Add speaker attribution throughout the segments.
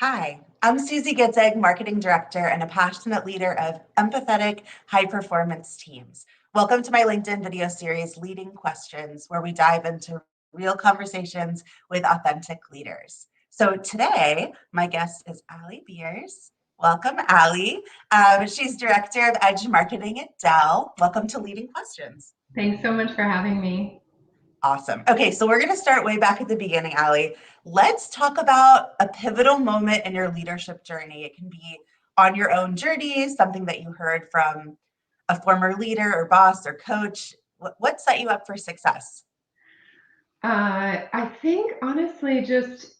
Speaker 1: Hi, I'm Susie Gitzig, Marketing Director and a passionate leader of empathetic, high performance teams. Welcome to my LinkedIn video series, Leading Questions, where we dive into real conversations with authentic leaders. So today, my guest is Ali Biers. Welcome, Ali. She's Director of Edge Marketing at Dell. Welcome to Leading Questions.
Speaker 2: Thanks so much for having me.
Speaker 1: Awesome. Okay, so we're going to start way back at the beginning, Ali. Let's talk about a pivotal moment in your leadership journey. It can be on your own journey, something that you heard from a former leader or boss or coach. What set you up for success?
Speaker 2: I think honestly, just,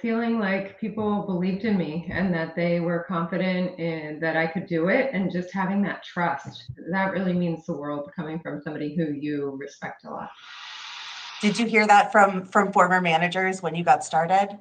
Speaker 2: feeling like people believed in me and that they were confident in that I could do it and just having that trust. That really means the world coming from somebody who you respect a lot.
Speaker 1: Did you hear that from former managers when you got started?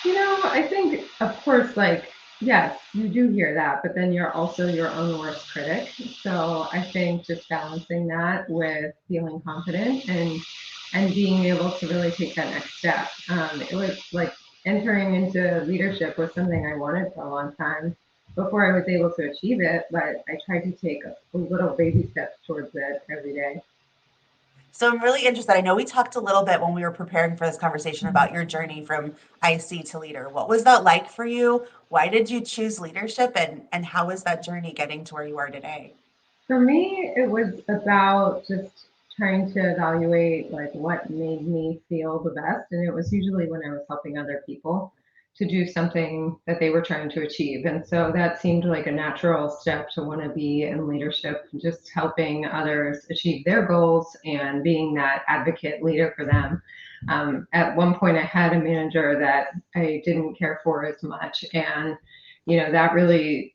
Speaker 2: I think, of course, like, yes, you do hear that, but then you're also your own worst critic. So I think just balancing that with feeling confident and being able to really take that next step. It was like entering into leadership was something I wanted for a long time before I was able to achieve it, but I tried to take a little baby steps towards it every day.
Speaker 1: So I'm really interested. I know we talked a little bit when we were preparing for this conversation about your journey from IC to leader. What was that like for you? Why did you choose leadership and how was that journey getting to where you are today?
Speaker 2: For me, it was about just trying to evaluate like what made me feel the best. And it was usually when I was helping other people to do something that they were trying to achieve. And so that seemed like a natural step to want to be in leadership, just helping others achieve their goals and being that advocate leader for them. At one point, I had a manager that I didn't care for as much. And that really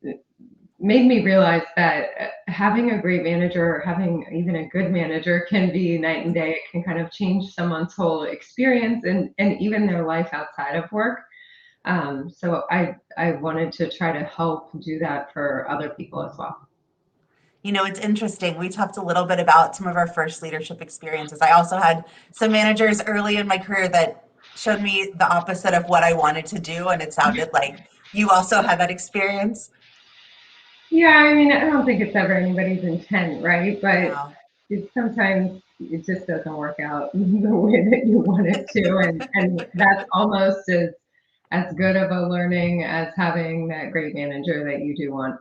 Speaker 2: made me realize that having a great manager or having even a good manager can be night and day. It can kind of change someone's whole experience and even their life outside of work. So I wanted to try to help do that for other people as well.
Speaker 1: It's interesting. We talked a little bit about some of our first leadership experiences. I also had some managers early in my career that showed me the opposite of what I wanted to do, and it sounded like you also had that experience.
Speaker 2: Yeah, I mean, I don't think it's ever anybody's intent, right? But
Speaker 1: No.
Speaker 2: sometimes it just doesn't work out the way that you want it to, and that's almost as good of a learning as having that great manager that you do want.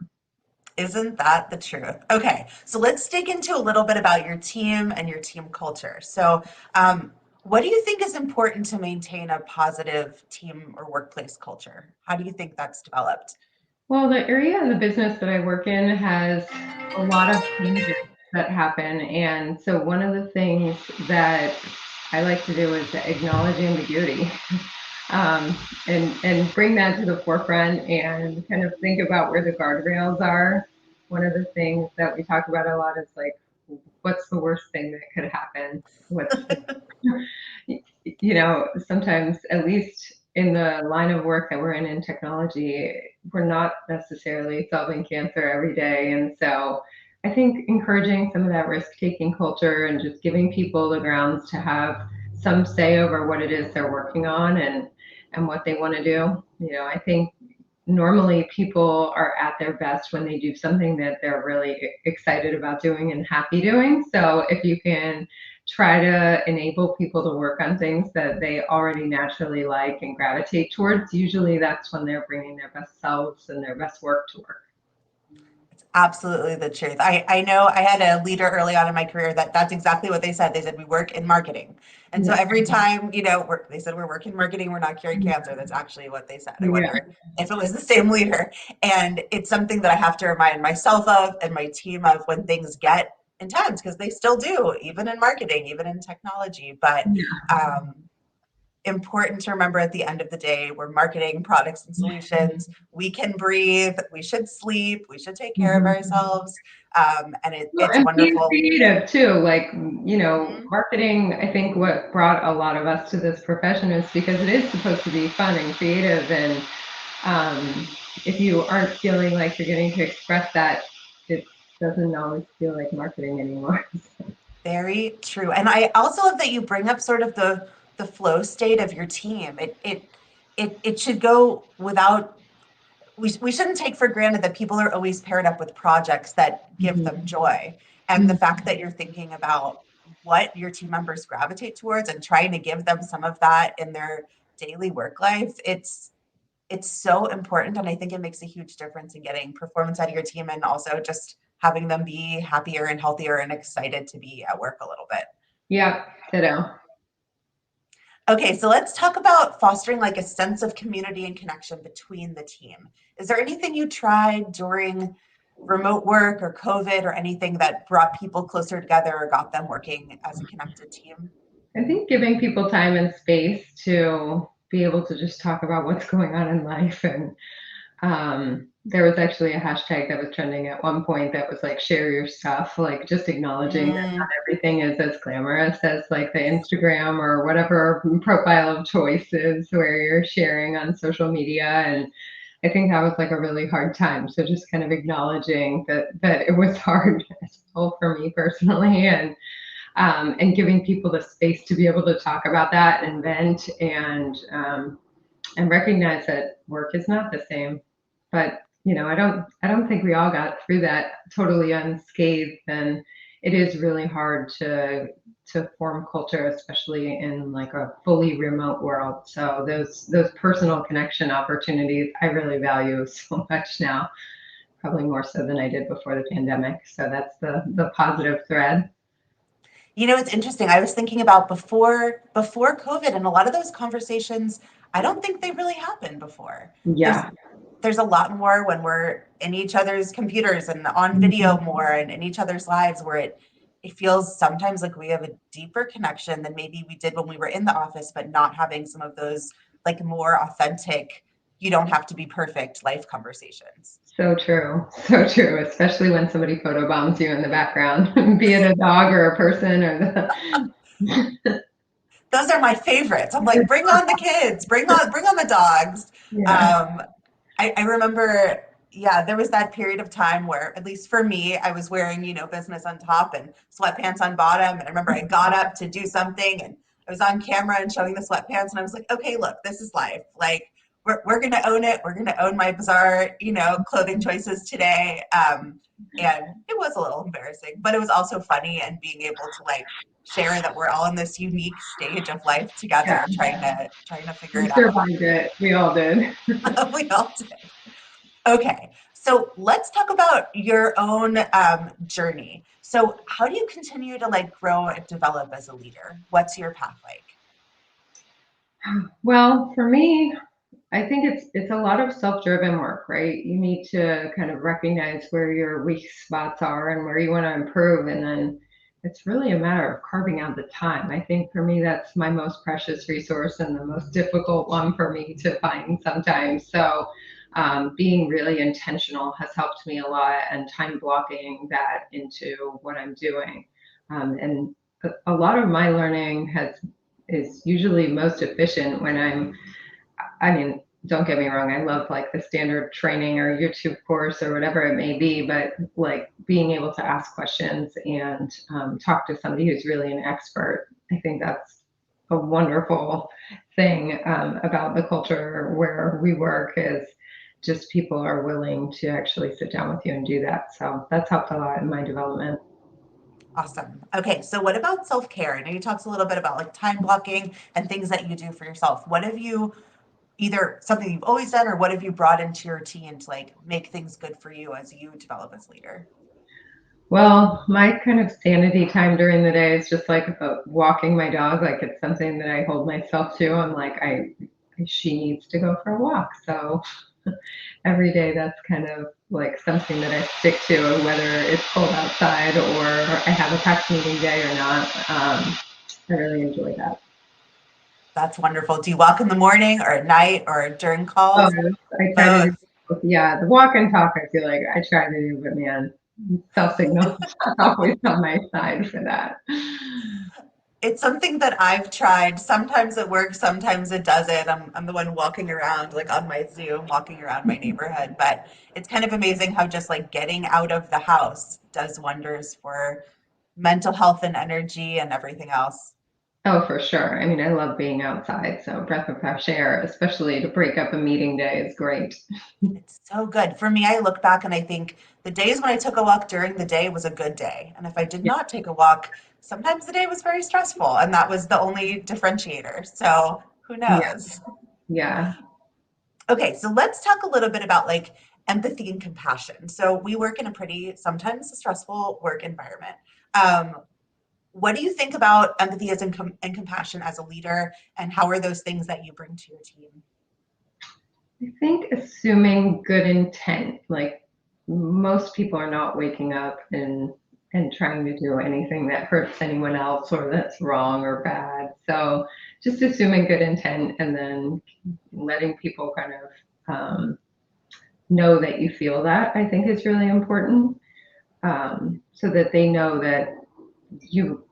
Speaker 1: Isn't that the truth? Okay, so let's dig into a little bit about your team and your team culture. So, what do you think is important to maintain a positive team or workplace culture? How do you think that's developed?
Speaker 2: Well, the area of the business that I work in has a lot of changes that happen, and so one of the things that I like to do is acknowledge ambiguity. And bring that to the forefront and kind of think about where the guardrails are. One of the things that we talk about a lot is like, what's the worst thing that could happen? What's sometimes, at least in the line of work that we're in technology, we're not necessarily solving cancer every day. And so I think encouraging some of that risk taking culture and just giving people the grounds to have some say over what it is they're working on and what they want to do. I think normally people are at their best when they do something that they're really excited about doing and happy doing. So if you can try to enable people to work on things that they already naturally like and gravitate towards, usually that's when they're bringing their best selves and their best work to work.
Speaker 1: It's absolutely the truth. I know I had a leader early on in my career that's exactly what they said. They said we work in marketing. And so
Speaker 2: Yeah.
Speaker 1: every time, they said we're working marketing, we're not curing cancer. That's actually what they said. I
Speaker 2: Yeah.
Speaker 1: wonder if it was the same leader. And it's something that I have to remind myself of and my team of when things get intense, because they still do, even in marketing, even in technology. But um, important to remember at the end of the day, we're marketing products and solutions. We can breathe, we should sleep, we should take care of
Speaker 2: Mhm.
Speaker 1: ourselves. And
Speaker 2: Well,
Speaker 1: it's
Speaker 2: and being
Speaker 1: wonderful.
Speaker 2: creative too, like,
Speaker 1: Mhm.
Speaker 2: marketing, I think what brought a lot of us to this profession is because it is supposed to be fun and creative. And if you aren't feeling like you're getting to express that, it doesn't always feel like marketing anymore.
Speaker 1: Very true. And I also love that you bring up sort of the flow state of your team. It it should go without, we shouldn't take for granted that people are always paired up with projects that give them
Speaker 2: Mhm.
Speaker 1: joy. And the
Speaker 2: Mhm.
Speaker 1: fact that you're thinking about what your team members gravitate towards and trying to give them some of that in their daily work life, it's so important. And I think it makes a huge difference in getting performance out of your team and also just having them be happier and healthier and excited to be at work a little bit.
Speaker 2: Yeah, ditto.
Speaker 1: Okay, so let's talk about fostering like a sense of community and connection between the team. Is there anything you tried during remote work or COVID or anything that brought people closer together or got them working as a connected team?
Speaker 2: I think giving people time and space to be able to just talk about what's going on in life. And there was actually a hashtag that was trending at one point that was like share your stuff, like just acknowledging that not
Speaker 1: Mm,
Speaker 2: everything is as glamorous as like the Instagram or whatever profile of choice is where you're sharing on social media. And I think that was like a really hard time. So just kind of acknowledging that it was hard as well for me personally, and giving people the space to be able to talk about that and vent, and recognize that work is not the same. But I don't think we all got through that totally unscathed, and it is really hard to form culture, especially in like a fully remote world. So those personal connection opportunities I really value so much now, probably more so than I did before the pandemic. So that's the positive thread.
Speaker 1: it's interesting. I was thinking about before COVID, and a lot of those conversations, I don't think they really happened before. There's
Speaker 2: Yeah.
Speaker 1: there's a lot more when we're in each other's computers and on video
Speaker 2: Mhm.
Speaker 1: more and in each other's lives where it feels sometimes like we have a deeper connection than maybe we did when we were in the office, but not having some of those like more authentic, you don't have to be perfect life conversations.
Speaker 2: So true. So true, especially when somebody photobombs you in the background, be it a dog or a person or the
Speaker 1: Those are my favorites. I'm like, bring on the kids, bring on the dogs.
Speaker 2: Yeah.
Speaker 1: Um, I remember, yeah, there was that period of time where, at least for me, I was wearing, business on top and sweatpants on bottom. And I remember I got up to do something and I was on camera and showing the sweatpants. And I was like, okay, look, this is life. Like, we're going to own it. We're going to own my bizarre, clothing choices today. And it was a little embarrassing, but it was also funny and being able to like share that we're all in this unique stage of life
Speaker 2: Yeah.
Speaker 1: together, trying to figure
Speaker 2: We
Speaker 1: it out.
Speaker 2: survived it. We all did.
Speaker 1: We all did. Okay, so let's talk about your own journey. So, how do you continue to like grow and develop as a leader? What's your path like?
Speaker 2: Well, for me, I think it's a lot of self-driven work, right? You need to kind of recognize where your weak spots are and where you want to improve, and then it's really a matter of carving out the time. I think for me, that's my most precious resource and the most difficult one for me to find sometimes. So, being really intentional has helped me a lot, and time blocking that into what I'm doing. And a lot of my learning has is usually most efficient when I mean, don't get me wrong, I love like the standard training or YouTube course or whatever it may be, but like being able to ask questions and talk to somebody who's really an expert, I think that's a wonderful thing about the culture where we work is just people are willing to actually sit down with you and do that. So that's helped a lot in my development.
Speaker 1: Awesome. Okay, so what about self-care? I know you talked a little bit about like time blocking and things that you do for yourself. What have you either something you've always done or what have you brought into your routine to like make things good for you as you develop as leader?
Speaker 2: Well, my kind of sanity time during the day is just like walking my dog. Like it's something that I hold myself to. I'm like, she needs to go for a walk. So every day that's kind of like something that I stick to, whether it's cold outside or I have a packed meeting day or not. I really enjoy that.
Speaker 1: That's wonderful. Do you walk in the morning or at night or during
Speaker 2: Oh,
Speaker 1: calls?
Speaker 2: I try to do
Speaker 1: Both.
Speaker 2: both. Yeah, the walk and talk, I feel like I try to do, but man, self signal is always on my side for that.
Speaker 1: It's something that I've tried. Sometimes it works, sometimes it doesn't. I'm the one walking around, like on my Zoom, walking around my neighborhood. But it's kind of amazing how just like getting out of the house does wonders for mental health and energy and everything else.
Speaker 2: Oh, for sure. I mean, I love being outside, so breath of fresh air, especially to break up a meeting day, is great.
Speaker 1: It's so good. For me, I look back and I think the days when I took a walk during the day was a good day. And if I did
Speaker 2: Yeah.
Speaker 1: not take a walk, sometimes the day was very stressful. And that was the only differentiator. So who
Speaker 2: Yeah.
Speaker 1: knows?
Speaker 2: Yeah.
Speaker 1: Okay, so let's talk a little bit about like empathy and compassion. So we work in a pretty sometimes stressful work environment. Um, what do you think about empathy as and compassion as a leader, and how are those things that you bring to your team?
Speaker 2: I think assuming good intent, like most people are not waking up and trying to do anything that hurts anyone else or that's wrong or bad. So just assuming good intent and then letting people kind of know that you feel that, I think is really important, so that they know that you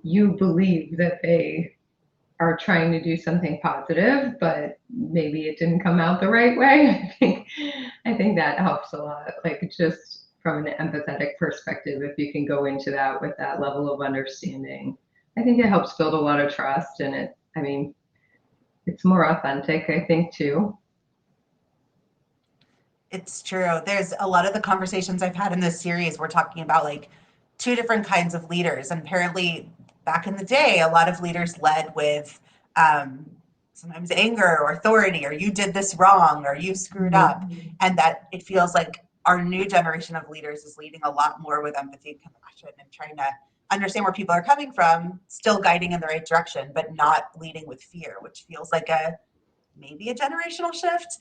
Speaker 2: you believe that they are trying to do something positive, but maybe it didn't come out the right way. I think that helps a lot. Like just from an empathetic perspective, if you can go into that with that level of understanding, I think it helps build a lot of trust. And I mean, it's more authentic, I think, too.
Speaker 1: It's true. There's a lot of the conversations I've had in this series, we're talking about like two different kinds of leaders. And apparently, back in the day, a lot of leaders led with um, sometimes anger or authority, or you did this wrong, or you screwed up.
Speaker 2: Mhm.
Speaker 1: And that it feels like our new generation of leaders is leading a lot more with empathy and compassion and trying to understand where people are coming from, still guiding in the right direction, but not leading with fear, which feels like a maybe a generational shift,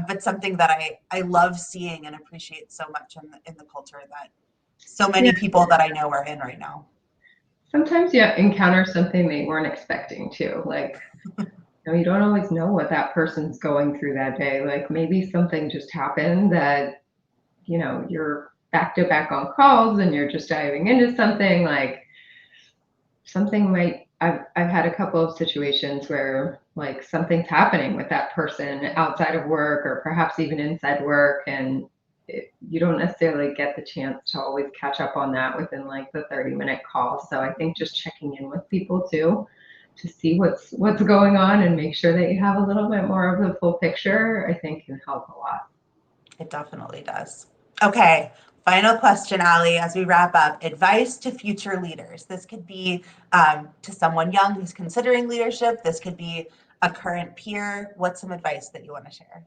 Speaker 1: but something that I love seeing and appreciate so much in the culture that so
Speaker 2: Yeah.
Speaker 1: many people that I know are in right now.
Speaker 2: Sometimes you encounter something they weren't expecting to. Like, you don't always know what that person's going through that day. Like maybe something just happened that you're back to back on calls and you're just diving into something like something might I've had a couple of situations where like something's happening with that person outside of work or perhaps even inside work, and you don't necessarily get the chance to always catch up on that within like the 30-minute call. So I think just checking in with people too to see what's going on and make sure that you have a little bit more of the full picture, I think can help a lot.
Speaker 1: It definitely does. Okay, final question, Ali, as we wrap up. Advice to future leaders. This could be to someone young who's considering leadership. This could be a current peer. What's some advice that you want to share?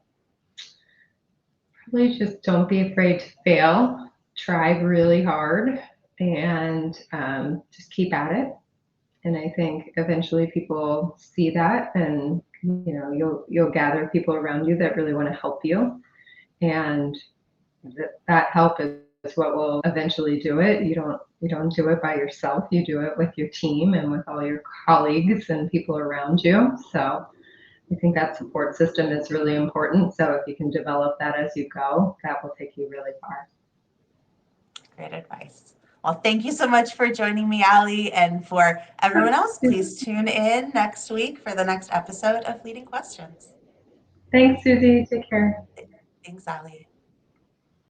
Speaker 2: Really just don't be afraid to fail. Try really hard and just keep at it. And I think eventually people see that, and you'll gather people around you that really want to help you, and that help is what will eventually do it. You don't do it by yourself. You do it with your team and with all your colleagues and people around you. So I think that support system is really important. So if you can develop that as you go, that will take you really far.
Speaker 1: Great advice. Well, thank you so much for joining me, Ali. And for everyone else, please tune in next week for the next episode of Leading Questions.
Speaker 2: Thanks, Susie. Take care.
Speaker 1: Thanks, Ali.